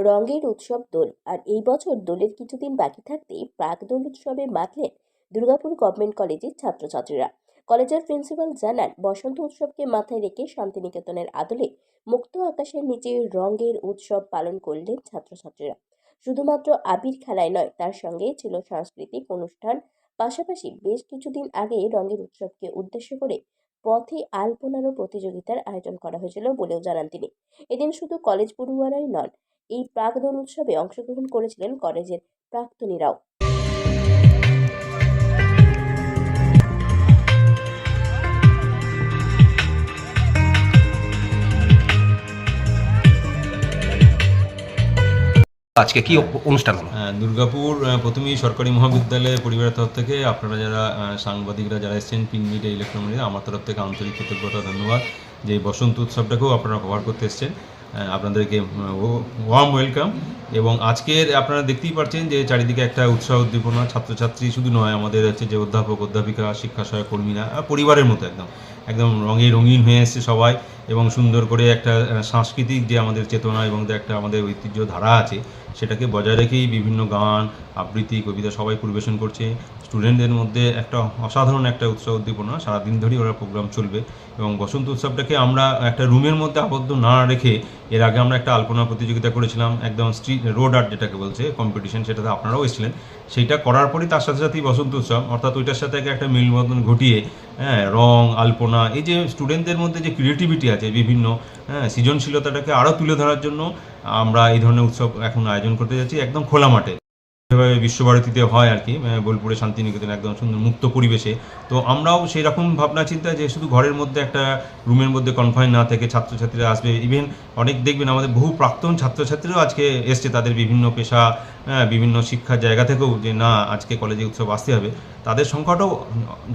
রঙের উৎসব দোল। আর এই বছর দোলের কিছুদিন বাকি থাকতেই প্রাক দোল উৎসবে মাতলেন দুর্গাপুর গভর্নমেন্ট কলেজের ছাত্রছাত্রীরা। কলেজের প্রিন্সিপাল জানান, বসন্ত উৎসবকে মাথায় রেখে শান্তিনিকেতনের আদলে মুক্ত আকাশের নিচে রঙের উৎসব পালন করলেন ছাত্রছাত্রীরা। শুধুমাত্র আবির খেলায় নয়, তার সঙ্গে ছিল সাংস্কৃতিক অনুষ্ঠান। পাশাপাশি বেশ কিছুদিন আগে রঙের উৎসবকে উদ্দেশ্য করে পথে আলপনারও প্রতিযোগিতার আয়োজন করা হয়েছিল বলেও জানান তিনি। এদিন শুধু কলেজ পড়ুয়ারাই নন, এই প্রাক দোল উৎসবে অংশগ্রহণ করেছিলেন কলেজের প্রাক্তনীরাও। আজকে কি অনুষ্ঠান হলো? দুর্গাপুর প্রথমেই সরকারি মহাবিদ্যালয় পরিবারের তরফ থেকে আপনারা যারা সাংবাদিকরা যারা এসেছেন, প্রিন্ট মিডিয়া, ইলেকট্রনিক মিডিয়া, আমার তরফ থেকে আন্তরিক কৃতজ্ঞতা, ধন্যবাদ যে এই বসন্ত উৎসবটাকেও আপনারা কভার করতে এসেছেন। আপনাদেরকে ওয়ার্ম ওয়েলকাম। এবং আজকের আপনারা দেখতেই পাচ্ছেন যে চারিদিকে একটা উৎসাহ উদ্দীপনা, ছাত্রছাত্রী শুধু নয়, আমাদের হচ্ছে যে অধ্যাপক অধ্যাপিকা, শিক্ষা সহায়ক কর্মীরা পরিবারের মতো একদম রঙিন হয়ে এসেছে সবাই। এবং সুন্দর করে একটা সাংস্কৃতিক যে আমাদের চেতনা এবং যে একটা আমাদের ঐতিহ্য ধারা আছে, সেটাকে বজায় রেখেই বিভিন্ন গান, আবৃত্তি, কবিতা সবাই পরিবেশন করছে। স্টুডেন্টদের মধ্যে একটা অসাধারণ একটা উৎসাহ উদ্দীপনা, সারাদিন ধরেই ওরা প্রোগ্রাম চলবে। এবং বসন্ত উৎসবটাকে আমরা একটা রুমের মধ্যে আবদ্ধ না রেখে, এর আগে আমরা একটা আলপনা প্রতিযোগিতা করেছিলাম, একদম স্ট্রিট রোড আর্ট যেটাকে বলছে কম্পিটিশন, সেটাতে আপনারাও এসেছিলেন। সেইটা করার পরেই তার সাথে সাথেই বসন্ত উৎসব, অর্থাৎ ওইটার সাথে একটা মিলবন্ধন ঘটিয়ে রং, আলপনা, এই যে স্টুডেন্টদের মধ্যে যে ক্রিয়েটিভিটি আছে, বিভিন্ন সৃজনশীলতাটাকে আরও তুলে ধরার জন্য আমরা এই ধরনের উৎসব এখন আয়োজন করতে যাচ্ছি, একদম খোলা মাঠে, যেভাবে বিশ্বভারতীতে হয় আর কি, বোলপুরে শান্তিনিকেতন, একদম সুন্দর মুক্ত পরিবেশে। তো আমরাও সেই রকম ভাবনা চিন্তা যে শুধু ঘরের মধ্যে একটা রুমের মধ্যে কনফাইন না থেকে ছাত্রছাত্রীরা আসবে। ইভেন অনেক দেখবেন আমাদের বহু প্রাক্তন ছাত্রছাত্রীরাও আজকে এসছে, তাদের বিভিন্ন পেশা, বিভিন্ন শিক্ষার জায়গা থেকেও, যে না আজকে কলেজে উৎসব আসতে হবে। তাদের সংখ্যাটাও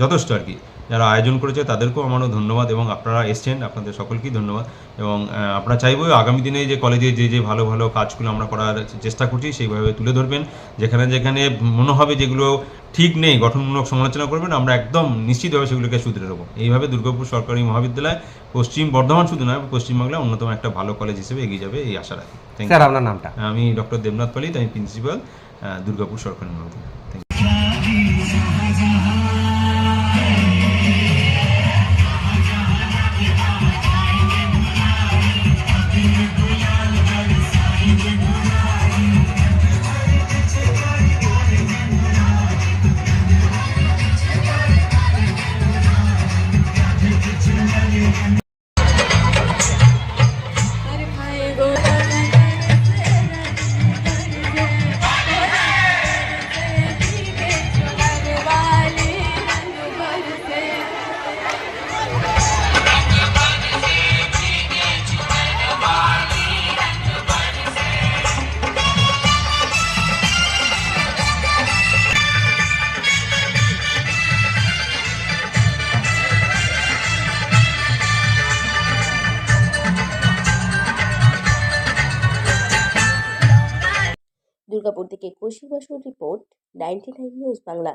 যথেষ্ট আর কি। যারা আয়োজন করেছে তাদেরকেও আমারও ধন্যবাদ, এবং আপনারা এসছেন, আপনাদের সকলকেই ধন্যবাদ। এবং আমরা চাইবো আগামী দিনে যে কলেজে যে ভালো ভালো কাজগুলো আমরা করার চেষ্টা করছি সেইভাবে তুলে ধরবেন। যেখানে যেখানে মনে হবে যেগুলো ঠিক নেই, গঠনমূলক সমালোচনা করবেন, আমরা একদম নিশ্চিতভাবে সেগুলোকে শুধরে নেবো। এইভাবে দুর্গাপুর সরকারি মহাবিদ্যালয় পশ্চিম বর্ধমান শুধু নয়, পশ্চিমবাংলায় অন্যতম একটা ভালো কলেজ হিসেবে এগিয়ে যাবে, এই আশা রাখি। স্যার, আপনার নামটা? আমি ডক্টর দেবনাথ পালিত, আমি প্রিন্সিপাল, দুর্গাপুর সরকারি মহাবিদ্যালয়। Thank you. দুর্গাপুর থেকে কৌশিক বসুর রিপোর্ট, 99 নিউজ বাংলা।